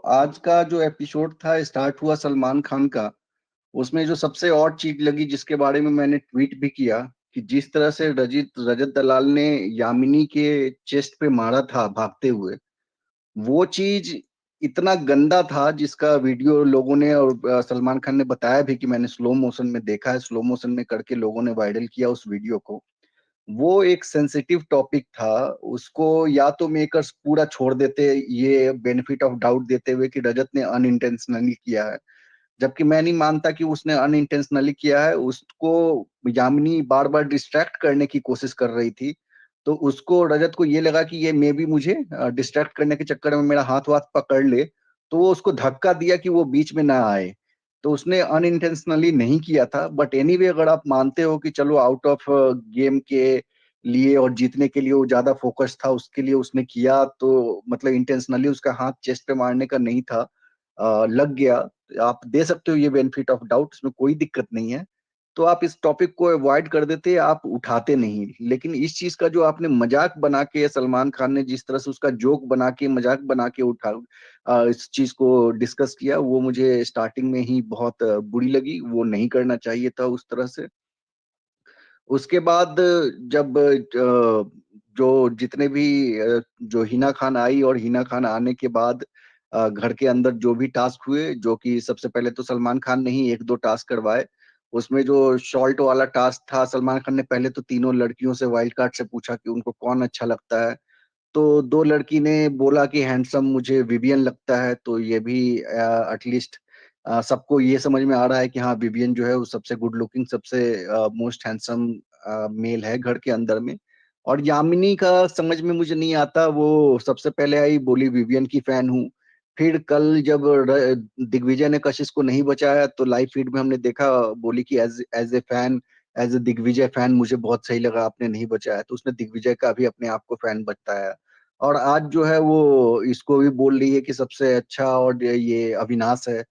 आज का जो एपिसोड था स्टार्ट हुआ सलमान खान का। उसमें जो सबसे और चीज लगी जिसके बारे में मैंने ट्वीट भी किया कि जिस तरह से रजत दलाल ने यामिनी के चेस्ट पे मारा था भागते हुए, वो चीज इतना गंदा था जिसका वीडियो लोगों ने और सलमान खान ने बताया भी कि मैंने स्लो मोशन में देखा है, स्लो मोशन में करके लोगों ने वायरल किया उस वीडियो को। वो एक सेंसिटिव टॉपिक था। उसको या तो मेकर्स पूरा छोड़ देते, ये बेनिफिट ऑफ डाउट देते हुए कि रजत ने अनइंटेंशनली किया है, जबकि मैं नहीं मानता कि उसने अनइंटेंशनली किया है। उसको यामिनी बार बार डिस्ट्रैक्ट करने की कोशिश कर रही थी, तो उसको रजत को ये लगा कि ये मे भी मुझे डिस्ट्रैक्ट करने के चक्कर में मेरा हाथ वाथ पकड़ ले, तो वो उसको धक्का दिया कि वो बीच में ना आए। तो उसने अनइंटेंशनली नहीं किया था। बट एनीवे, अगर आप मानते हो कि चलो आउट ऑफ गेम के लिए और जीतने के लिए वो ज्यादा फोकस था, उसके लिए उसने किया, तो मतलब इंटेंशनली उसका हाथ चेस्ट पे मारने का नहीं था, लग गया, आप दे सकते हो ये बेनिफिट ऑफ डाउट, इसमें कोई दिक्कत नहीं है। तो आप इस टॉपिक को अवॉइड कर देते, आप उठाते नहीं। लेकिन इस चीज का जो आपने मजाक बना के, सलमान खान ने जिस तरह से उसका जोक बना के, मजाक बना के इस चीज को डिस्कस किया, वो मुझे स्टार्टिंग में ही बहुत बुरी लगी। वो नहीं करना चाहिए था उस तरह से। उसके बाद जब जो जितने भी जो हिना खान आई, और हिना खान आने के बाद घर के अंदर जो भी टास्क हुए, जो कि सबसे पहले तो सलमान खान ने ही एक दो टास्क करवाए। उसमें जो शॉल्ट वाला टास्क था, सलमान खान ने पहले तो तीनों लड़कियों से वाइल्ड कार्ड से पूछा कि उनको कौन अच्छा लगता है। तो दो लड़की ने बोला कि हैंडसम मुझे विवियन लगता है। तो ये भी एटलीस्ट सबको ये समझ में आ रहा है कि हाँ, विवियन जो है वो सबसे गुड लुकिंग, सबसे मोस्ट हैंडसम मेल है घर के अंदर में। और यामिनी का समझ में मुझे नहीं आता, वो सबसे पहले आई बोली विवियन की फैन हूँ। फिर कल जब दिग्विजय ने कशिश को नहीं बचाया, तो लाइव फीड में हमने देखा, बोली कि as as a fan, as a Digvijay fan मुझे बहुत सही लगा आपने नहीं बचाया। तो उसने दिग्विजय का भी अपने आप को फैन बताया। और आज जो है वो इसको भी बोल रही है कि सबसे अच्छा और ये अविनाश है।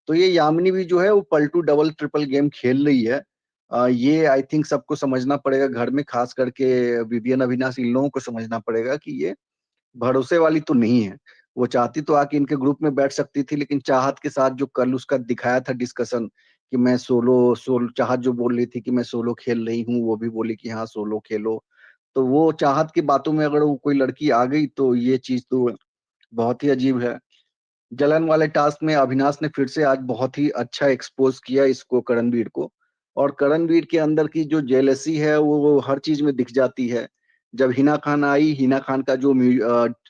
तो ये यामिनी भी जो है वो पलटू डबल ट्रिपल गेम खेल रही है। ये आई थिंक सबको समझना पड़ेगा घर में, खास करके विवियन अविनाश, इन लोगों को समझना पड़ेगा कि ये भरोसे वाली तो नहीं है। वो चाहती तो आके इनके ग्रुप में बैठ सकती थी, लेकिन चाहत के साथ जो कल उसका दिखाया था डिस्कशन कि मैं सोलो सोलो, चाहत जो बोल रही थी कि मैं सोलो खेल रही हूँ, वो भी बोली कि हाँ सोलो खेलो। तो वो चाहत की बातों में अगर वो कोई लड़की आ गई, तो ये चीज तो बहुत ही अजीब है। जलन वाले टास्क में अविनाश ने फिर से आज बहुत ही अच्छा एक्सपोज किया इसको, करणवीर को। और करणवीर के अंदर की जो जेलसी है वो हर चीज में दिख जाती है। जब हिना खान आई, हिना खान का जो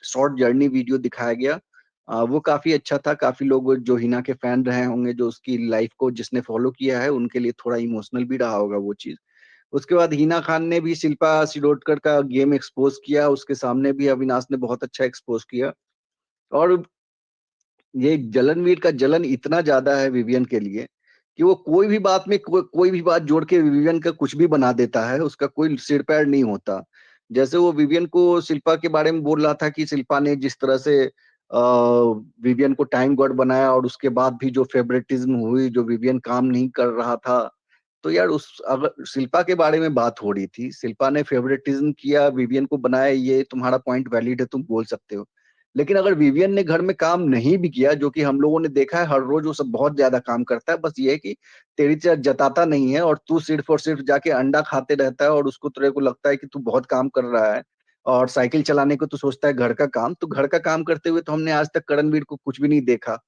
शॉर्ट जर्नी वीडियो दिखाया गया, वो काफी अच्छा था। काफी लोग जो हिना के फैन रहे होंगे, जो उसकी लाइफ को जिसने फॉलो किया है, उनके लिए थोड़ा इमोशनल भी रहा होगा वो चीज। उसके बाद हिना खान ने भी शिल्पा शिरोडकर का गेम एक्सपोज किया, उसके सामने भी अविनाश ने बहुत अच्छा एक्सपोज किया। और ये जलनवीर का जलन इतना ज्यादा है विवियन के लिए कि वो कोई भी बात में कोई भी बात जोड़ के विवियन का कुछ भी बना देता है, उसका कोई सिर पैर नहीं होता। जैसे वो विवियन को शिल्पा के बारे में बोल रहा था कि शिल्पा ने जिस तरह से विवियन को टाइम गॉड बनाया, और उसके बाद भी जो फेवरेटिज्म हुई, जो विवियन काम नहीं कर रहा था। तो यार, उस अगर शिल्पा के बारे में बात हो रही थी, शिल्पा ने फेवरेटिज्म किया, विवियन को बनाया, ये तुम्हारा पॉइंट वैलिड है, तुम बोल सकते हो। लेकिन अगर विवियन ने घर में काम नहीं भी किया, जो कि हम लोगों ने देखा है हर रोज वो सब बहुत ज्यादा काम करता है, बस ये है कि तेरी तरह जताता नहीं है, और तू सिर्फ और सिर्फ जाके अंडा खाते रहता है, और उसको तेरे को लगता है कि तू बहुत काम कर रहा है। और साइकिल चलाने को तू सोचता है घर का काम, तो घर का काम करते हुए तो हमने आज तक करणवीर को कुछ भी नहीं देखा।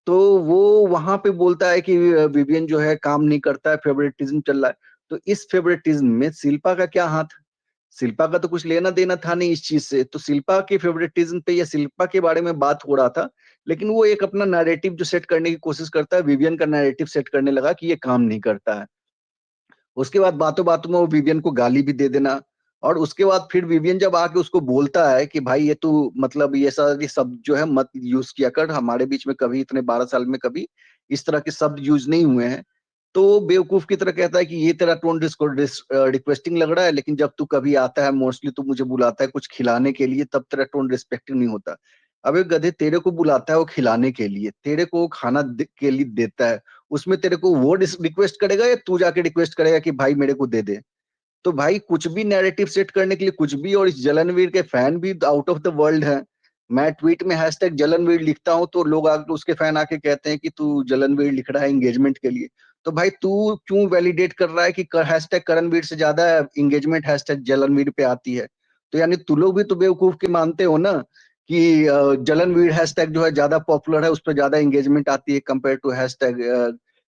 तो वो वहां पे बोलता है कि विवियन जो है काम नहीं करता है, फेवरेटिज्म चल रहा है। तो इस फेवरेटिज्म में शिल्पा का क्या हाथ? शिल्पा का तो कुछ लेना देना था नहीं इस चीज से। तो शिल्पा के फेवरेटिज्म पे या शिल्पा के बारे में बात हो रहा था, लेकिन वो एक अपना नैरेटिव जो सेट करने की कोशिश करता है, विवियन का नैरेटिव सेट करने लगा कि ये काम नहीं करता है। उसके बाद बातों बातों में वो विवियन को गाली भी दे देना। और उसके बाद फिर विवियन जब आके उसको बोलता है कि भाई ये तू मतलब ये सारे शब्द जो है मत यूज किया कर, हमारे बीच में कभी इतने 12 साल में कभी इस तरह के शब्द यूज नहीं हुए हैं। तो वो बेवकूफ की तरह कहता है कि ये तेरा टोन रिक्वेस्टिंग लग रहा है, लेकिन जब तू कभी आता है, मोस्टली तू मुझे बुलाता है कुछ खिलाने के लिए, तब तेरा टोन रिस्पेक्टिव नहीं होता। अबे गधे, तेरे को बुलाता है वो खिलाने के लिए, तेरे को वो खाना के लिए देता है, उसमें तेरे को वो रिक्वेस्ट करेगा या तू जाके रिक्वेस्ट करेगा कि भाई मेरे को दे दे? तो भाई कुछ भी नैरेटिव सेट करने के लिए कुछ भी। और इस जलनवीर के फैन भी आउट ऑफ द वर्ल्ड हैं। मैं ट्वीट में हैशटैग जलनवीर लिखता हूँ तो लोग आके उसके फैन आके कहते हैं कि तू जलनवीर लिख रहा है एंगेजमेंट के लिए। तो भाई तू क्यों वैलिडेट कर रहा है कि हैशटैग करणवीर से ज्यादा एंगेजमेंट हैशटैग जलनवीर पे आती है? तो यानी तू लोग भी तो बेवकूफ के मानते हो ना कि जलनवीर हैशटैग जो है ज्यादा पॉपुलर है, उस पर ज्यादा एंगेजमेंट आती है कंपेयर टू हैशटैग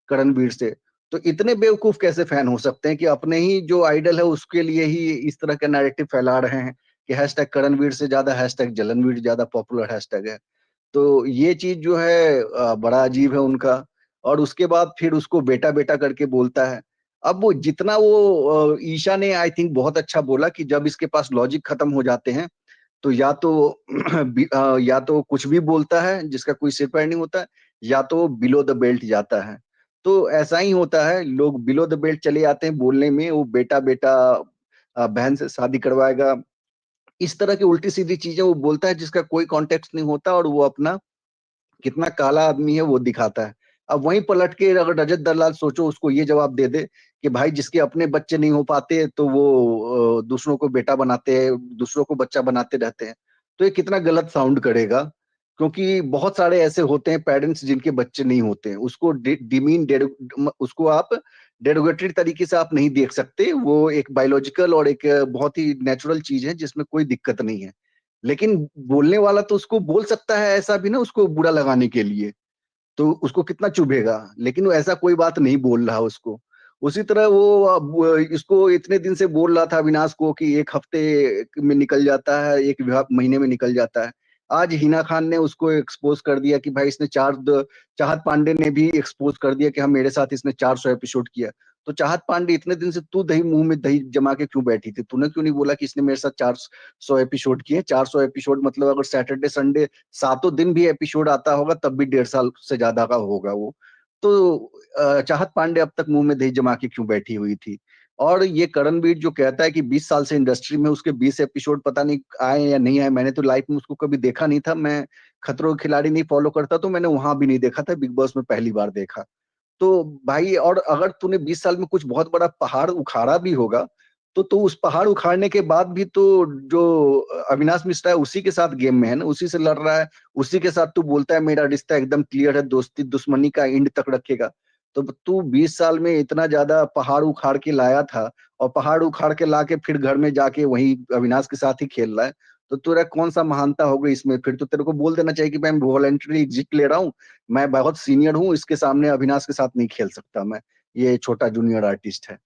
करणवीर से। तो इतने बेवकूफ कैसे फैन हो सकते हैं कि अपने ही जो आइडल है उसके लिए ही इस तरह का नैरेटिव फैला रहे हैं कि हैशटैग करणवीर से ज्यादा हैशटैग जलनवीर ज्यादा पॉपुलर हैशटैग है। तो ये चीज जो है बड़ा अजीब है उनका। और उसके बाद फिर उसको बेटा बेटा करके बोलता है। अब वो जितना वो ईशा ने आई थिंक बहुत अच्छा बोला कि जब इसके पास लॉजिक खत्म हो जाते हैं तो या तो या तो कुछ भी बोलता है जिसका कोई सिर पैर नहीं होता है, या तो बिलो द बेल्ट जाता है। तो ऐसा ही होता है, लोग बिलो द बेल्ट चले जाते हैं बोलने में, वो बेटा बेटा बहन से शादी करवाएगा, इस तरह की उल्टी सीधी चीजें वो बोलता है जिसका कोई कॉन्टेक्स्ट नहीं होता, और वो अपना कितना काला आदमी है वो दिखाता है। अब वहीं पलट के अगर रजत दलाल सोचो उसको ये जवाब दे दे कि भाई जिसके अपने बच्चे नहीं हो पाते तो वो दूसरों को बेटा बनाते हैं, दूसरों को बच्चा बनाते रहते हैं, तो ये कितना गलत साउंड करेगा। क्योंकि बहुत सारे ऐसे होते हैं पेरेंट्स जिनके बच्चे नहीं होते हैं, उसको डिमीन उसको आप डेरोगेटरी तरीके से आप नहीं देख सकते। वो एक बायोलॉजिकल और एक बहुत ही नेचुरल चीज है जिसमें कोई दिक्कत नहीं है। लेकिन बोलने वाला तो उसको बोल सकता है ऐसा भी ना, उसको बुरा लगाने के लिए, तो उसको कितना चुभेगा। लेकिन वो ऐसा कोई बात नहीं बोल रहा उसको। उसी तरह वो इसको इतने दिन से बोल रहा था अविनाश को कि एक हफ्ते में निकल जाता है, एक महीने में निकल जाता है। आज हिना खान ने उसको एक्सपोज कर दिया कि भाई इसने चाहत पांडे ने भी एक्सपोज कर दिया कि हम मेरे साथ इसने 400 एपिसोड किया। तो चाहत पांडे इतने दिन से तू दही मुंह में दही जमा के क्यों बैठी थी? तूने क्यों नहीं बोला कि इसने मेरे साथ 400 एपिसोड किए? 400 एपिसोड मतलब अगर सैटरडे संडे सातों दिन भी एपिसोड आता होगा तब भी 1.5 साल से ज्यादा का होगा वो। तो चाहत पांडे अब तक मुंह में दही जमा के क्यों बैठी हुई थी? और ये करणवीर जो कहता है कि 20 साल से इंडस्ट्री में उसके 20 एपिसोड पता नहीं आए या नहीं आए, मैंने तो लाइफ में उसको कभी देखा नहीं था। मैं खतरों के खिलाड़ी नहीं फॉलो करता तो मैंने वहां भी नहीं देखा था, बिग बॉस में पहली बार देखा। तो भाई, और अगर तूने 20 साल में कुछ बहुत बड़ा पहाड़ उखाड़ा भी होगा तो उस पहाड़ उखाड़ने के बाद भी तो जो अविनाश मिश्रा है उसी के साथ गेम में है ना, उसी से लड़ रहा है, उसी के साथ तू बोलता है मेरा रिश्ता एकदम क्लियर है, दोस्ती दुश्मनी का एंड तक रखेगा। तो तू 20 साल में इतना ज्यादा पहाड़ उखाड़ के लाया था, और पहाड़ उखाड़ के लाके फिर घर में जाके वही अविनाश के साथ ही खेल रहा है। तो तेरा कौन सा महानता हो गई इसमें? फिर तो तेरे को बोल देना चाहिए कि मैं वॉलंटरी एग्जिट ले रहा हूँ, मैं बहुत सीनियर हूँ, इसके सामने अविनाश के साथ नहीं खेल सकता मैं, ये छोटा जूनियर आर्टिस्ट है।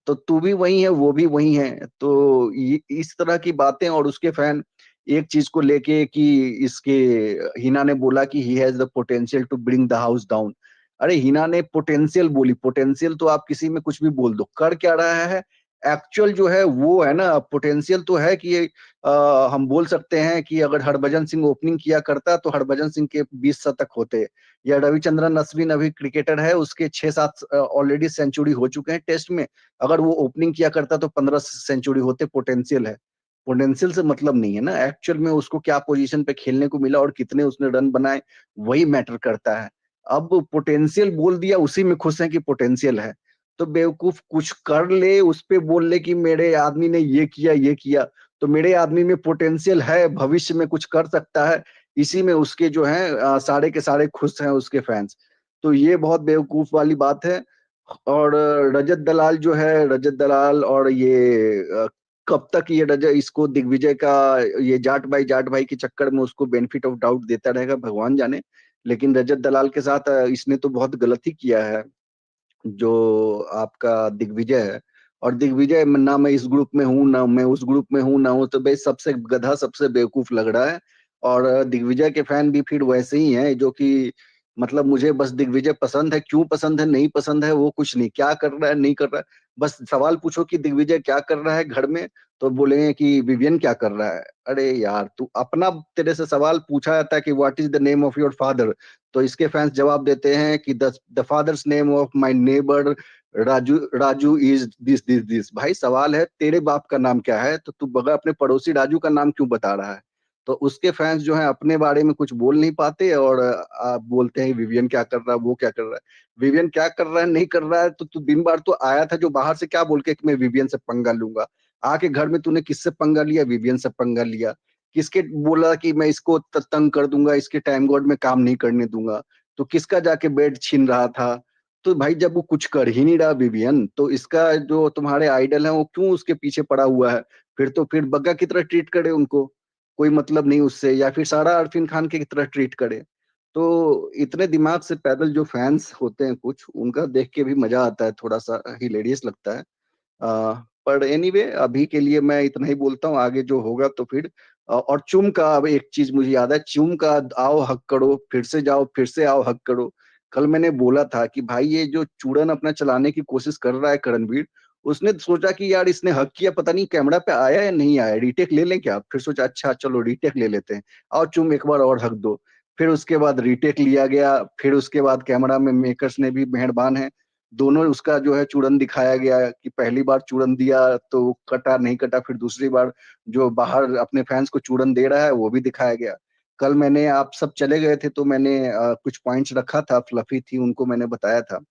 तो तू भी वही है, वो भी वही है। तो इस तरह की बातें, और उसके फैन एक चीज को लेके कि इसके हिना ने बोला कि he has the potential to bring the house down. अरे हिना ने पोटेंशियल बोली, पोटेंशियल तो आप किसी में कुछ भी बोल दो, कर क्या रहा है एक्चुअल जो है वो है ना। पोटेंशियल तो है कि हम बोल सकते हैं कि अगर हरभजन सिंह ओपनिंग किया करता तो हरभजन सिंह के 20 शतक होते, या रविचंद्रन अश्विन अभी क्रिकेटर है उसके 6-7 ऑलरेडी सेंचुरी हो चुके हैं टेस्ट में, अगर वो ओपनिंग किया करता तो 15 सेंचुरी होते। पोटेंशियल है, पोटेंशियल से मतलब नहीं है ना, एक्चुअल में उसको क्या पोजीशन पे खेलने को मिला और कितने उसने रन बनाए वही मैटर करता है। अब पोटेंशियल बोल दिया, उसी में खुश है कि पोटेंशियल है। तो बेवकूफ कुछ कर ले उस पे बोल ले कि मेरे आदमी ने ये किया ये किया, तो मेरे आदमी में पोटेंशियल है, भविष्य में कुछ कर सकता है, इसी में उसके जो है सारे के सारे खुश हैं उसके फैंस। तो ये बहुत बेवकूफ वाली बात है। और रजत दलाल जो है, रजत दलाल और ये कब तक ये रजत इसको दिग्विजय का ये जाट भाई के चक्कर में उसको बेनिफिट ऑफ डाउट देता रहेगा भगवान जाने। लेकिन रजत दलाल के साथ इसने तो बहुत गलत ही किया है जो आपका दिग्विजय है। और दिग्विजय ना मैं इस ग्रुप में हूँ ना मैं उस ग्रुप में हूँ ना हूँ, तो भाई सबसे गधा सबसे बेवकूफ लग रहा है। और दिग्विजय के फैन भी फिर वैसे ही हैं जो कि मतलब मुझे बस दिग्विजय पसंद है, क्यों पसंद है नहीं पसंद है वो कुछ नहीं, क्या कर रहा है नहीं कर रहा है, बस सवाल पूछो कि दिग्विजय क्या कर रहा है घर में, तो बोलेंगे कि विवियन क्या कर रहा है। अरे यार तू अपना, तेरे से सवाल पूछा जाता है कि what is the name of your father, तो इसके फैंस जवाब देते हैं कि the father's name of my neighbour Raju, Raju is this this this. भाई सवाल है तेरे बाप का नाम क्या है, तो तू बगैर अपने पड़ोसी राजू का नाम क्यों बता रहा है? तो उसके फैंस जो है अपने बारे में कुछ बोल नहीं पाते, और आप बोलते हैं विवियन क्या कर रहा है वो क्या कर रहा है। विवियन क्या कर रहा है नहीं कर रहा है, तो तू दिन बार तो आया था जो बाहर से क्या बोल के कि मैं विवियन से पंगा लूंगा, आके घर में तूने किससे पंगा लिया? विवियन से पंगा लिया। किसके बोला कि मैं इसको तंग कर दूंगा, इसके टाइम गॉड में काम नहीं करने दूंगा, तो किसका जाके बेड छीन रहा था। तो भाई जब वो कुछ कर ही नहीं रहा विवियन, तो इसका जो तुम्हारे आइडल है वो क्यों उसके पीछे पड़ा हुआ है। फिर बग्गा की तरह ट्रीट करे उनको, कोई मतलब नहीं उससे, या फिर सारा अरफीन खान की तरह ट्रीट करे। तो इतने दिमाग से पैदल जो फैंस होते हैं कुछ, उनका देख के भी मजा आता है, थोड़ा सा हिलेरियस लगता है। पर एनीवे अभी के लिए मैं इतना ही बोलता हूँ, आगे जो होगा तो फिर और चुम का अब एक चीज मुझे याद है, चुम का आओ हक करो, फिर से जाओ, फिर से आओ हक करो। कल मैंने बोला था कि भाई ये जो चूड़न अपना चलाने की कोशिश कर रहा है करणवीर, उसने सोचा कि यार इसने हक किया, पता नहीं कैमरा पे आया या नहीं आया, रीटेक ले लें क्या। फिर सोचा अच्छा चलो रीटेक ले लेते हैं, आओ चुम एक बार और हक दो। फिर उसके बाद रीटेक लिया गया, फिर उसके बाद कैमरा में मेकर्स ने भी मेहरबान है, दोनों उसका जो है चूड़न दिखाया गया कि पहली बार चूड़न दिया तो कटा नहीं कटा, फिर दूसरी बार जो बाहर अपने फैंस को चूड़न दे रहा है वो भी दिखाया गया। कल मैंने, आप सब चले गए थे तो मैंने कुछ पॉइंट्स रखा था, फ्लफी थी उनको मैंने बताया था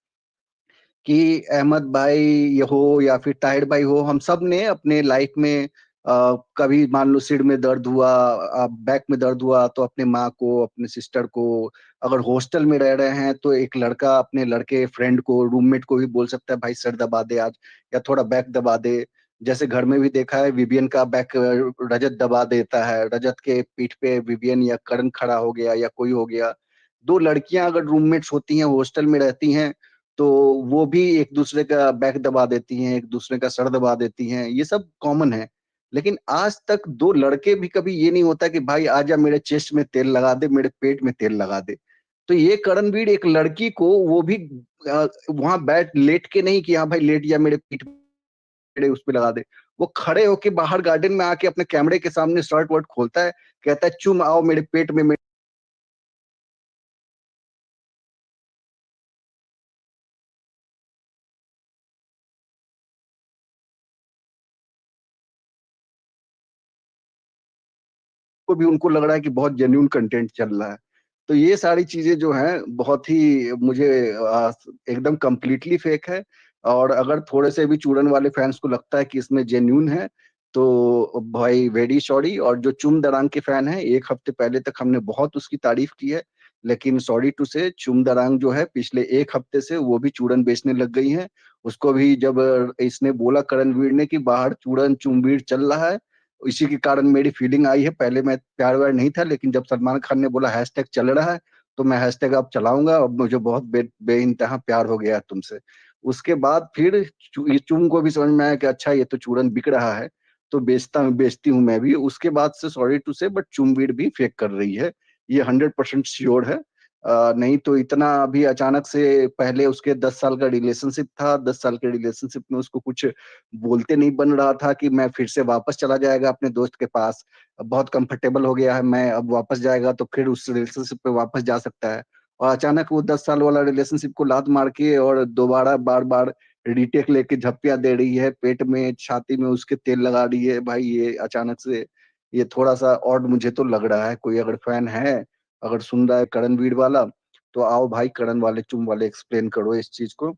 कि अहमद भाई ये हो या फिर ताहिर भाई हो, हम सब ने अपने लाइफ में कभी मान लो सिर में दर्द हुआ, बैक में दर्द हुआ तो अपने माँ को, अपने सिस्टर को, अगर हॉस्टल में रह रहे हैं तो एक लड़का अपने लड़के फ्रेंड को, रूममेट को भी बोल सकता है भाई सर दबा दे आज, या थोड़ा बैक दबा दे। जैसे घर में भी देखा है विवियन का बैक रजत दबा देता है, रजत के पीठ पे विवियन या करण खड़ा हो गया या कोई हो गया। दो लड़कियां अगर रूममेट्स होती हैं, हॉस्टल में रहती हैं, तो वो भी एक दूसरे का बैक दबा देती हैं, एक दूसरे का सर दबा देती हैं, ये सब कॉमन है। लेकिन आज तक दो लड़के भी कभी ये नहीं होता कि भाई आजा मेरे चेस्ट में तेल लगा दे, मेरे पेट में तेल लगा दे। तो ये करणवीर एक लड़की को, वो भी वहां बैठ लेट के नहीं कि हाँ भाई लेट जा मेरे पीठ पे उस पे लगा दे, वो खड़े होके बाहर गार्डन में आके अपने कैमरे के सामने शर्ट वर्ट खोलता है, कहता है चुम आओ मेरे पेट में, को भी उनको लग रहा है कि बहुत जेन्यून कंटेंट चल रहा है। तो ये सारी चीजें जो हैं बहुत ही मुझे एकदम कंप्लीटली फेक है। और अगर थोड़े से भी चूड़न वाले फैंस को लगता है कि इसमें जेन्यून है, तो भाई वेरी सॉरी। और जो चुम दरांग के फैन हैं, एक हफ्ते पहले तक हमने बहुत उसकी तारीफ की है, लेकिन सॉरी टू से चुम दरांग जो है पिछले एक हफ्ते से वो भी चूड़न बेचने लग गई हैं। उसको भी जब इसने बोला करणवीर ने कि बाहर चूड़न चुम्बीर चल रहा है, इसी के कारण मेरी फीलिंग आई है। पहले मैं प्यार व्यार नहीं था, लेकिन जब सलमान खान ने बोला हैशटैग चल रहा है, तो मैं हैशटैग अब चलाऊंगा। अब मुझे बहुत बेइंतहा प्यार हो गया है तुमसे। उसके बाद फिर ये चुम को भी समझ में आया कि अच्छा ये तो चूरन बिक रहा है, तो बेचती हूँ मैं भी। उसके बाद से सॉरी टू से बट चुमवीर भी फेक कर रही है, ये 100% श्योर है। नहीं तो इतना अभी अचानक से, पहले उसके 10 साल का रिलेशनशिप था, 10 साल के रिलेशनशिप में उसको कुछ बोलते नहीं बन रहा था कि मैं फिर से वापस चला जाएगा अपने दोस्त के पास, अब बहुत कंफर्टेबल हो गया है, मैं अब वापस जाएगा तो फिर उस रिलेशनशिप पे वापस जा सकता है। और अचानक वो 10 साल वाला रिलेशनशिप को लात मार के और दोबारा बार बार रीटेक लेके झप्पियां दे रही है, पेट में छाती में उसके तेल लगा रही है। भाई ये अचानक से, ये थोड़ा सा ऑड मुझे तो लग रहा है। कोई अगर फैन है, अगर सुन रहा है करणवीर वाला, तो आओ भाई करण वाले चुम वाले एक्सप्लेन करो इस चीज को।